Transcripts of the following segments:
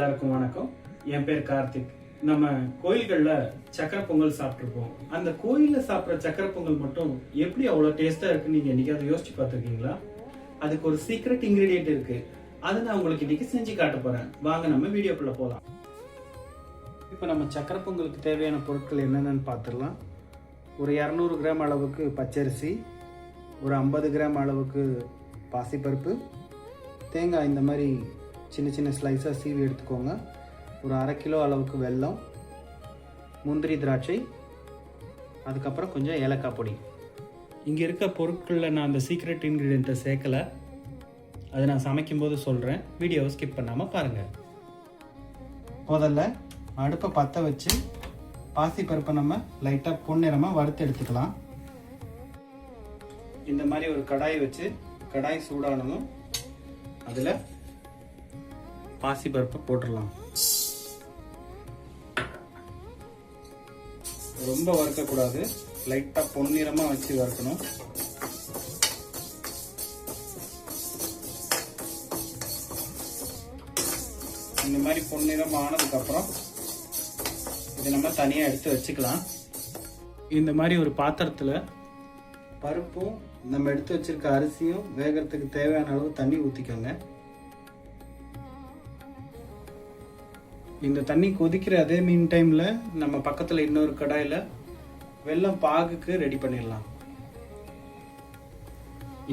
எல்லாருக்கும் வணக்கம். என் பேர் கார்த்திக். நம்ம கோயில்களில் சக்கரை பொங்கல் சாப்பிட்ருப்போம். அந்த கோயிலில் சாப்பிட்ற சக்கரை பொங்கல் மட்டும் எப்படி அவ்வளோ டேஸ்ட்டாக இருக்குன்னு நீங்கள் என்னைக்காவது யோசிச்சு பார்த்துருக்கீங்களா? அதுக்கு ஒரு சீக்ரெட் இன்க்ரீடியன்ட் இருக்கு. அதை நான் உங்களுக்கு இன்னைக்கு செஞ்சு காட்ட போறேன். வாங்க நம்ம வீடியோக்குள்ள போகலாம். இப்போ நம்ம சக்கரை பொங்கலுக்கு தேவையான பொருட்கள் என்னென்னு பார்த்துடலாம். ஒரு 200 கிராம் அளவுக்கு பச்சரிசி, ஒரு 50 கிராம் அளவுக்கு பாசிப்பருப்பு, தேங்காய் இந்த மாதிரி சின்ன சின்ன ஸ்லைஸாக சீவி எடுத்துக்கோங்க. ஒரு 1/2 கிலோ அளவுக்கு வெல்லம், முந்திரி திராட்சை, அதுக்கப்புறம் கொஞ்சம் ஏலக்காய் பொடி. இங்கே இருக்க பொருட்களில் நான் அந்த சீக்ரெட் இன்க்ரீடியண்ட்டை சேர்க்கலை. அதை நான் சமைக்கும்போது சொல்கிறேன். வீடியோவை ஸ்கிப் பண்ணாமல் பாருங்கள். முதல்ல அடுப்பை பற்ற வச்சு பாசிப்பருப்பை நம்ம லைட்டாக பொன்னிறமாக வறுத்து எடுத்துக்கலாம். இந்த மாதிரி ஒரு கடாயை வச்சு கடாய் சூடானதும் அதில் பாசிப்பருப்பை போட்டுடலாம். ரொம்ப வறுக்கக்கூடாது, லைட்டாக பொன்னிறமாக வச்சு வறுக்கணும். இந்த மாதிரி பொன்னிறம் ஆனதுக்கப்புறம் இதை நம்ம தனியாக எடுத்து வச்சுக்கலாம். இந்த மாதிரி ஒரு பாத்திரத்தில் பருப்பும் நம்ம எடுத்து வச்சிருக்க அரிசியும் வேகிறதுக்கு தேவையான அளவு தண்ணி ஊற்றிக்கோங்க. இந்த தண்ணி கொதிக்கிற அதே மீன் டைமில் நம்ம பக்கத்தில் இன்னொரு கடாயில் வெல்லம் பாகுக்கு ரெடி பண்ணிடலாம்.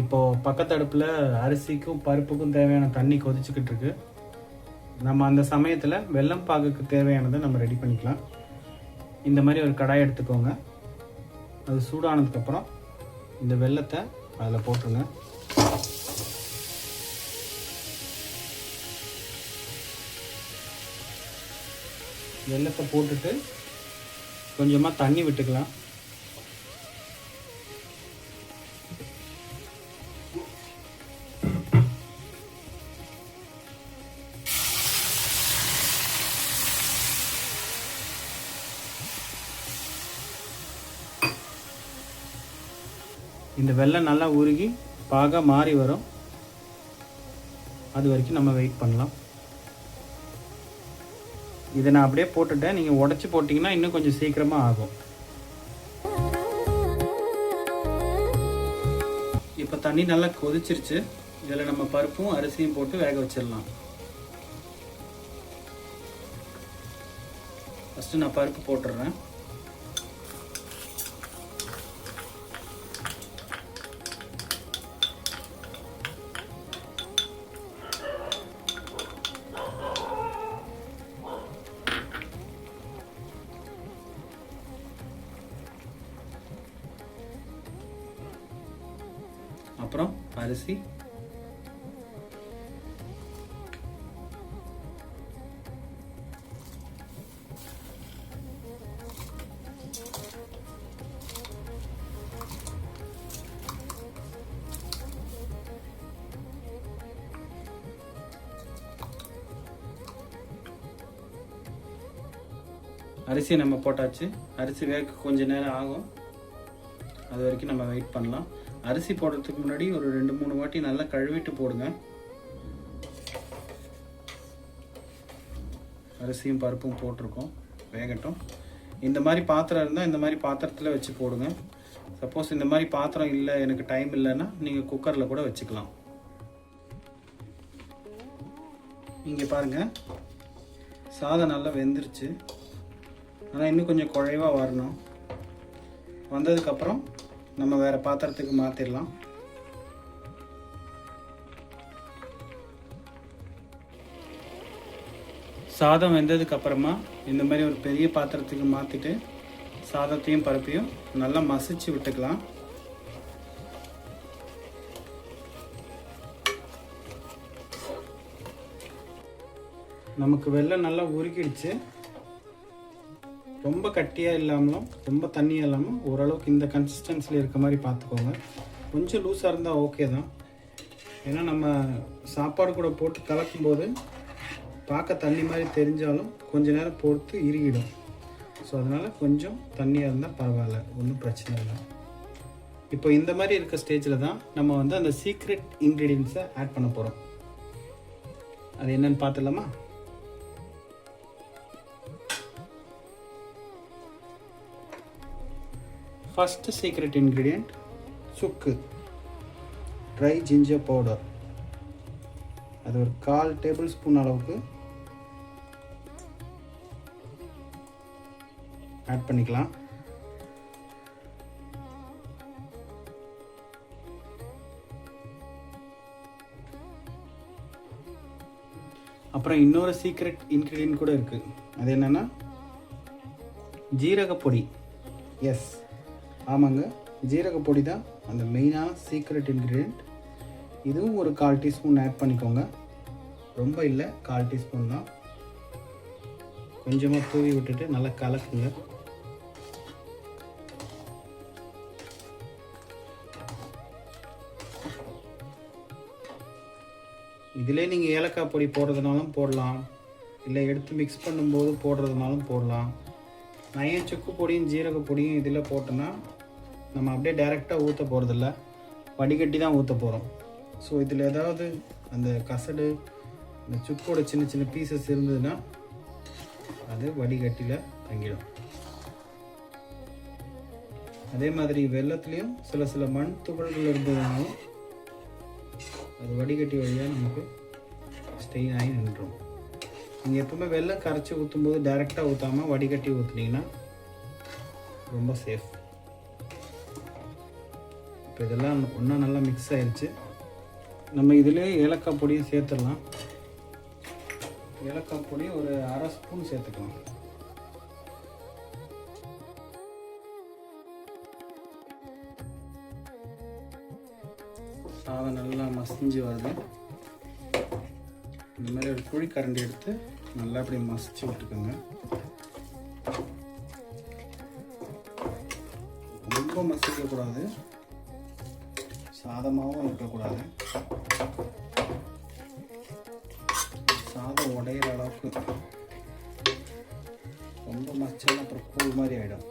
இப்போ பக்கத்து அடுப்பில் அரிசிக்கும் பருப்புக்கும் தேவையான தண்ணி கொதிச்சுக்கிட்டு இருக்கு. நம்ம அந்த சமயத்தில் வெல்லம் பாகுக்கு தேவையானதை நம்ம ரெடி பண்ணிக்கலாம். இந்த மாதிரி ஒரு கடாய் எடுத்துக்கோங்க. அது சூடானதுக்கப்புறம் இந்த வெல்லத்தை அதில் போட்டுருங்க. வெல்லத்தை போட்டுட்டு கொஞ்சமாக தண்ணி விட்டுக்கலாம். இந்த வெல்லம் நல்லா உருகி பாக மாறி வரும். அது வரைக்கும் நம்ம வெயிட் பண்ணலாம். இதை நான் அப்படியே போட்டுட்டேன். நீங்கள் உடச்சி போட்டிங்கன்னா இன்னும் கொஞ்சம் சீக்கிரமாக ஆகும். இப்போ தண்ணி நல்லா கொதிச்சிருச்சு. இதில் நம்ம பருப்பும் அரிசியும் போட்டு வேக வச்சிடலாம். ஃபஸ்ட்டு நான் பருப்பு போட்டுடுறேன். அப்புறம் அரிசி, அரிசி நம்ம போட்டாச்சு. அரிசி வேக கொஞ்ச நேரம் ஆகும். அது வரைக்கும் நம்ம வெயிட் பண்ணலாம். அரிசி போடுறதுக்கு முன்னாடி ஒரு 2-3 வாட்டி நல்லா கழுவிட்டு போடுங்க. அரிசியும் பருப்பும் போட்டிருக்கோம், வேகட்டும். இந்த மாதிரி பாத்திரம் இருந்தால் இந்த மாதிரி பாத்திரத்தில் வச்சு போடுங்க. சப்போஸ் இந்த மாதிரி பாத்திரம் இல்லை, எனக்கு டைம் இல்லைன்னா நீங்கள் குக்கரில் கூட வச்சுக்கலாம். இங்கே பாருங்கள், சாதம் நல்லா வெந்துருச்சு. ஆனால் இன்னும் கொஞ்சம் குழைவாக வரணும். வந்ததுக்கப்புறம் நம்ம வேறு பாத்திரத்துக்கு மாற்றிடலாம். சாதம் வெந்ததுக்கு அப்புறமா இந்த மாதிரி ஒரு பெரிய பாத்திரத்துக்கு மாற்றிட்டு சாதத்தையும் பருப்பையும் நல்லா மசிச்சு விட்டுக்கலாம். நமக்கு வெல்லம் நல்லா உருக்கிடுச்சு. ரொம்ப கட்டியாக இல்லாமலும் ரொம்ப தண்ணியாக இல்லாமல் ஓரளவுக்கு இந்த கன்சிஸ்டன்சியில் இருக்க மாதிரி பார்த்துக்கோங்க. கொஞ்சம் லூஸாக இருந்தால் ஓகே தான். ஏன்னா நம்ம சாப்பாடு கூட போட்டு கலக்கும்போது பார்க்க தண்ணி மாதிரி தெரிஞ்சாலும் கொஞ்சம் நேரம் பொறுத்து இறுகிடும். ஸோ அதனால் கொஞ்சம் தண்ணியாக இருந்தால் பரவாயில்ல, ஒன்றும் பிரச்சனை இல்லை. இப்போ இந்த மாதிரி இருக்க ஸ்டேஜில் தான் நம்ம வந்து அந்த சீக்ரெட் இன்க்ரீடியன்ஸை ஆட் பண்ண போகிறோம். அது என்னென்னு பார்த்துடலாமா? ஃபஸ்ட்டு சீக்ரெட் இன்க்ரீடியண்ட் சுக்கு, ட்ரை ஜிஞ்சர் பவுடர். அது ஒரு 1/4 டேபிள் ஸ்பூன் அளவுக்கு ஆட் பண்ணிக்கலாம். அப்புறம் இன்னொரு சீக்ரெட் இன்க்ரீடியன்ட் கூட இருக்குது. அது என்னென்னா ஜீரகப்பொடி. எஸ், ஆமாங்க, ஜீரகப்பொடி தான் அந்த மெயினான சீக்ரெட் இன்க்ரீடியண்ட். இதுவும் ஒரு 1/4 டீஸ்பூன் ஆட் பண்ணிக்கோங்க. ரொம்ப இல்லை, 1/4 டீஸ்பூன் தான். கொஞ்சமாக தூவி விட்டுட்டு நல்லா கலக்குங்க. இதிலே நீங்கள் ஏலக்காய் பொடி போடுறதுனாலும் போடலாம், இல்லை எடுத்து மிக்ஸ் பண்ணும்போது போடுறதுனாலும் போடலாம். நான் ஏன் சுக்கு பொடியும் ஜீரக பொடியும் இதில் போட்டோன்னா நம்ம அப்படியே டைரெக்டாக ஊற்ற போகிறதில்ல, வடிகட்டி தான் ஊற்ற போகிறோம். ஸோ இதில் ஏதாவது அந்த கசடு, இந்த சுக்கோட சின்ன சின்ன பீசஸ் இருந்ததுன்னா அது வடிகட்டியில் தங்கிடும். அதே மாதிரி வெல்லத்துலேயும் சில மண் துகள்கள் இருந்ததுனாலும் அது வடிகட்டி வழியாக நமக்கு ஸ்டெயின் ஆகி நின்றுடும். நீங்கள் எப்பவுமே வெல்லம் கரைச்சி ஊற்றும்போது டைரெக்டாக ஊற்றாமல் வடிகட்டி ஊற்றுனீங்கன்னா ரொம்ப சேஃப். இப்போ இதெல்லாம் ஒன்றா நல்லா மிக்ஸ் ஆயிடுச்சு. நம்ம இதிலே ஏலக்காய் பொடியும் சேர்த்துடலாம். ஏலக்காய் பொடி ஒரு 1/2 ஸ்பூன் சேர்த்துக்கலாம். சாதம் நல்லா மசிஞ்சு வருது. இந்த மாதிரி ஒரு குழிக்கரண்டி எடுத்து நல்லா அப்படி மசிச்சு விட்டுக்கோங்க. ரொம்ப மசிக்கக்கூடாது, சாதமாகவும் இருக்கக்கூடாது. சாதம் உடையிற அளவுக்கு. ரொம்ப மசிச்சாலும் அப்புறம் கூழ் மாதிரி ஆகிடும்.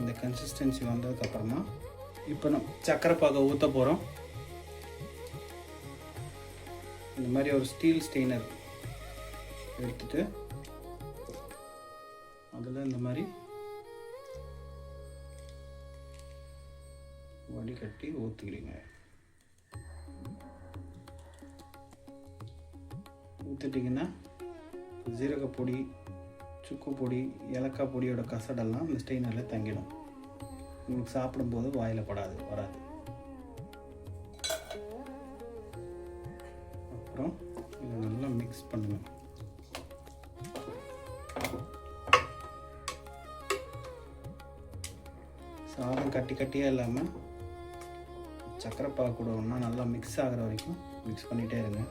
இந்த கன்சிஸ்டன்சி வந்ததுக்கப்புறமா இப்போ நம்ம சர்க்கரை பாகை ஊற்ற போகிறோம். இந்த மாதிரி ஒரு ஸ்டீல் ஸ்டெய்னர் எடுத்துட்டு அதில் இந்த மாதிரி வடிகட்டி ஊற்றிக்கிடுங்க. ஊற்றிட்டிங்கன்னா ஜீரகப்பொடி, சுக்கு பொடி, ஏலக்காய் பொடியோட கசடெல்லாம் இந்த ஸ்டெய்னரில் தங்கிடும். உங்களுக்கு சாப்பிடும்போது வாயில் வராது. அப்புறம் இதை நல்லா மிக்ஸ் பண்ணுங்க. சாதம் கட்டியாக இல்லாமல் சர்க்கரை பாகு கூட ஒன்றா நல்லா மிக்ஸ் ஆகிற வரைக்கும் மிக்ஸ் பண்ணிகிட்டே இருங்க.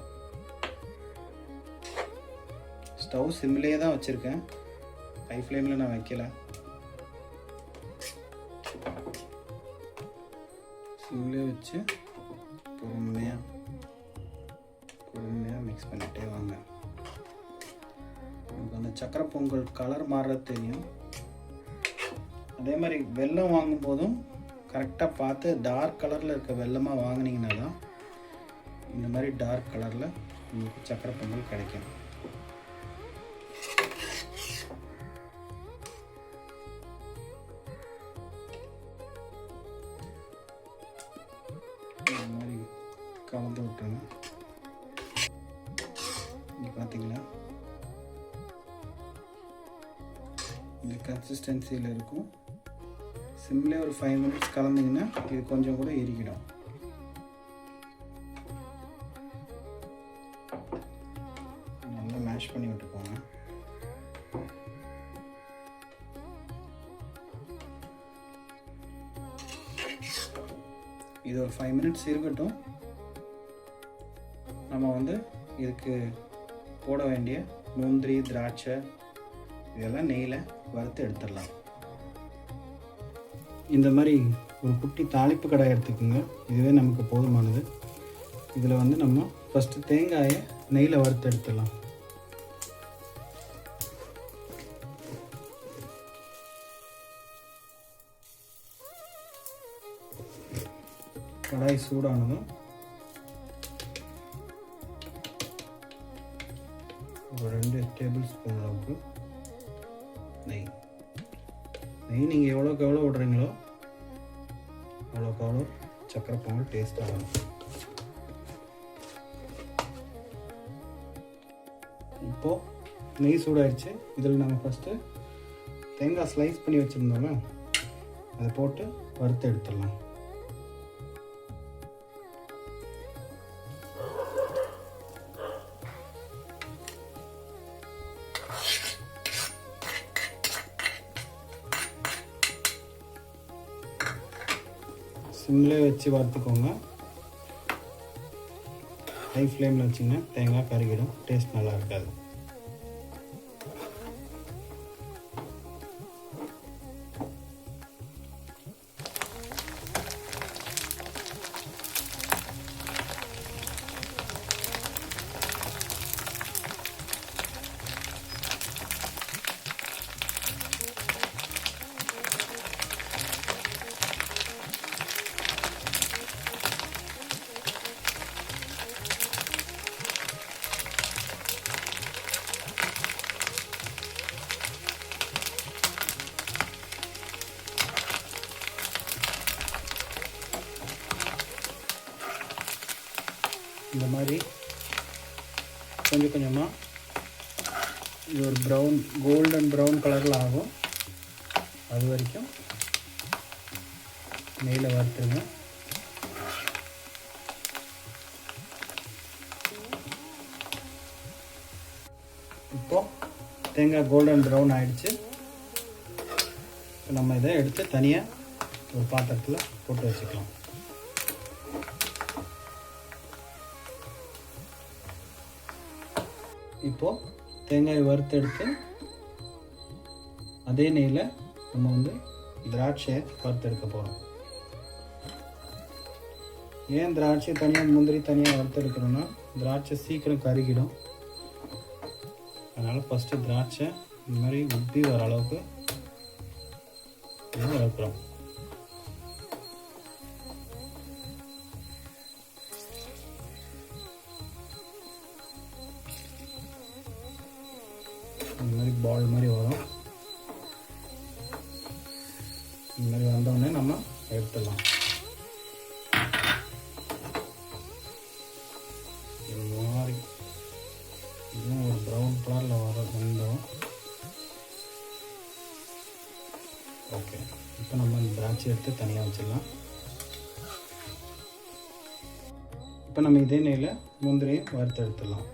ஸ்டவ் சிம்லேயே தான் வச்சுருக்கேன், ஹை ஃப்ளேமில் நான் வைக்கல. சிம்லேயே வச்சு பொறுமையாக மிக்ஸ் பண்ணிகிட்டே வாங்க. உங்களுக்கு அந்த சக்கரை பொங்கல் கலர் மாறுறது தெரியும். அதே மாதிரி வெல்லம் வாங்கும் போதும் கரெக்டாக பார்த்து டார்க் கலரில் இருக்க வெல்லமாக வாங்கினீங்கன்னா தான் இந்த மாதிரி டார்க் கலரில் உங்களுக்கு சக்கரை பொங்கல் கிடைக்கும். இந்த மாதிரி கலந்து விட்டுருங்க. இங்கே பார்த்தீங்களா இந்த கன்சிஸ்டன்சியில் இருக்கும். சிம்லேயே ஒரு 5 மினிட்ஸ் கலந்தீங்கன்னா இது கொஞ்சம் கூட எரிக்கிடும். நல்லா மேஷ் பண்ணி விட்டுக்கோங்க. இது ஒரு 5 மினிட்ஸ் இருக்கட்டும். நம்ம வந்து இதுக்கு போட வேண்டிய முந்திரி, திராட்சை இதெல்லாம் நெய்யில் வறுத்து எடுத்துடலாம். இந்த மாதிரி ஒரு குட்டி தாளிப்பு கடாய் எடுத்துக்கோங்க. இதுவே நமக்கு போதுமானது. இதில் வந்து நம்ம ஃபஸ்ட்டு தேங்காயை நெய்யில் வறுத்து எடுத்துடலாம். கடாய் சூடானதும் ஒரு 2 டேபிள் ஸ்பூன் அளவுக்கு நெய் நெய் நீங்கள் எவ்வளோக்கு எவ்வளோ விடுறீங்களோ அவ்வளோக்கு அவ்வளோ சக்கரை பொங்கல் டேஸ்ட்டாக வரும். இப்போது நெய் சூடாயிடுச்சு. இதில் நம்ம ஃபஸ்ட்டு தேங்காய் ஸ்லைஸ் பண்ணி வச்சுருந்தோம்ல அதை போட்டு வறுத்து எடுத்துடலாம். சிம்லே வச்சு வறுத்துக்கோங்க. ஹை ஃப்ளேமில் வச்சிங்கன்னா தேங்காய் கருகிடும், டேஸ்ட் நல்லா இருக்காது. இந்த மாதிரி கொஞ்சம் கொஞ்சமாக இது ஒரு ப்ரௌன் கோல்டன் ப்ரௌன் கலரில் ஆகும். அது வரைக்கும் நெய்யில் வறுத்துருங்க. இப்போது தேங்காய் கோல்டன் ப்ரௌன் ஆகிடுச்சு. நம்ம இதை எடுத்து தனியாக ஒரு பாத்திரத்தில் போட்டு வச்சுக்கலாம். இப்போது தேங்காயை வறுத்தெடுத்து அதே நெய்யில் நம்ம வந்து திராட்சையை வறுத்தெடுக்க போகிறோம். ஏன் திராட்சை தனியாக முந்திரி தனியாக வறுத்தெடுக்கிறோன்னா திராட்சை சீக்கிரம் கருகிடும். அதனால் ஃபஸ்ட்டு திராட்சை இந்த மாதிரி உப்பி வர அளவுக்கு வறுக்கிறோம். இந்த மாதிரி பால் மாதிரி வரும். இந்த மாதிரி வந்தோடனே நம்ம எடுத்துடலாம். இந்த மாதிரி இன்னும் ஒரு ப்ரௌன் கலரில் வந்தோம். ஓகே, இப்போ நம்ம இந்த திராட்சை எடுத்து தனியாக வச்சிடலாம். இப்போ நம்ம இதே நெய்யில் முந்திரியை வறுத்து எடுத்துடலாம்.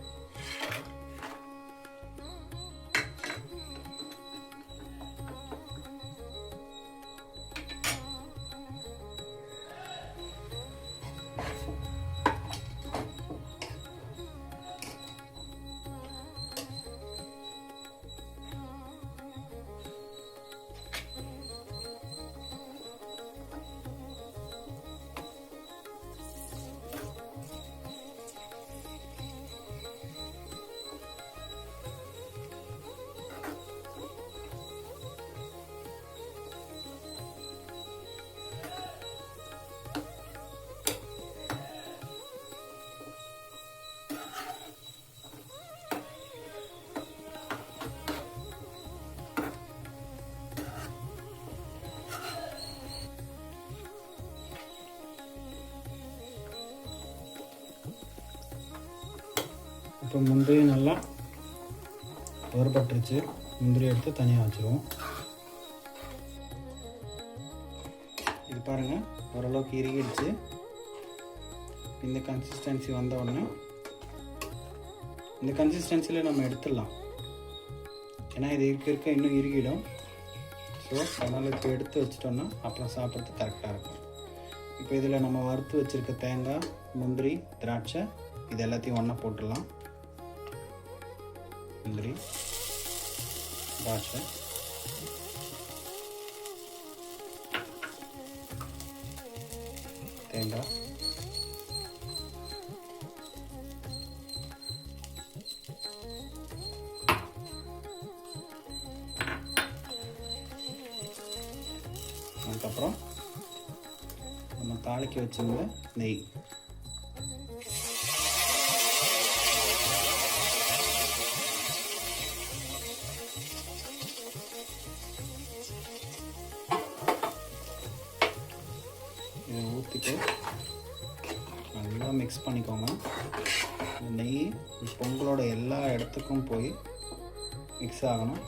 இப்போ முந்திரி நல்லா வறுபட்டுருச்சு. முந்திரி எடுத்து தனியாக வச்சுருவோம். இது பாருங்கள், ஓரளவுக்கு இறுகிடுச்சு. இந்த கன்சிஸ்டன்சி வந்த உடனே இந்த கன்சிஸ்டன்சியில் நம்ம எடுத்துடலாம். ஏன்னா இது இருக்க இன்னும் இறுகிடும். ஸோ அதனால் இப்போ எடுத்து வச்சிட்டோன்னா அப்புறம் சாப்பிட்றதுக்கு கரெக்டாக இருக்கும். இப்போ இதில் நம்ம வறுத்து வச்சுருக்க தேங்காய், முந்திரி, திராட்சை இது எல்லாத்தையும் ஒன்றா போட்டுடலாம். முந்திரி, திராட்சை, தேங்காய், அதுக்கப்புறம் நம்ம தாளிக்க வச்சிருந்த நெய். நல்லா மிக்ஸ் பண்ணிக்கோங்க. நெய் பொங்கலோட எல்லா இடத்துக்கும் போய் மிக்ஸ் ஆகணும்.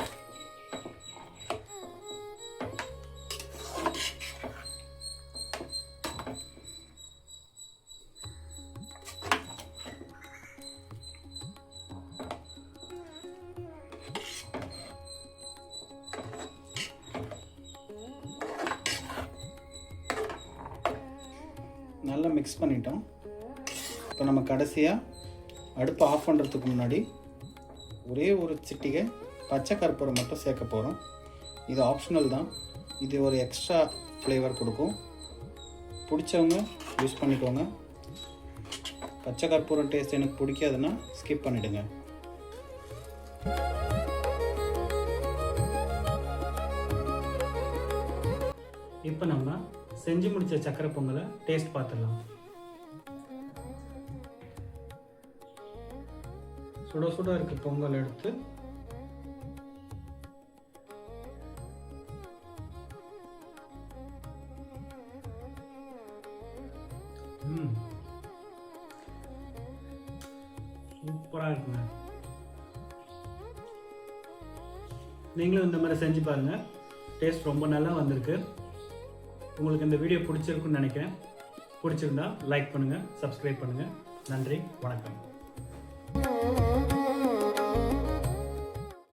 நல்லா மிக்ஸ் பண்ணிட்டோம். இப்போ நம்ம கடைசியாக அடுப்பை ஆஃப் பண்ணுறதுக்கு முன்னாடி ஒரே ஒரு சிட்டிகை பச்சை கற்பூரம் மட்டும் சேர்க்க போகிறோம். இது ஆப்ஷனல் தான். இது ஒரு எக்ஸ்ட்ரா ஃப்ளேவர் கொடுக்கும். பிடிச்சவங்க யூஸ் பண்ணிக்கோங்க. பச்சை கற்பூரம் டேஸ்ட் எனக்கு பிடிக்காதுன்னா ஸ்கிப் பண்ணிவிடுங்க. இப்போ நம்ம செஞ்சு முடிச்ச சக்கரை பொங்கலை டேஸ்ட் பார்த்துடலாம். சுட சுட இருக்க பொங்கல் எடுத்து சூப்பராக இருக்குங்க. நீங்களும் இந்த மாதிரி செஞ்சு பாருங்க. டேஸ்ட் ரொம்ப நல்லா வந்திருக்கு. உங்களுக்கு இந்த வீடியோ பிடிச்சிருக்குன்னு நினைக்கிறேன். பிடிச்சிருந்தா லைக் பண்ணுங்கள், சப்ஸ்கிரைப் பண்ணுங்கள். நன்றி, வணக்கம்.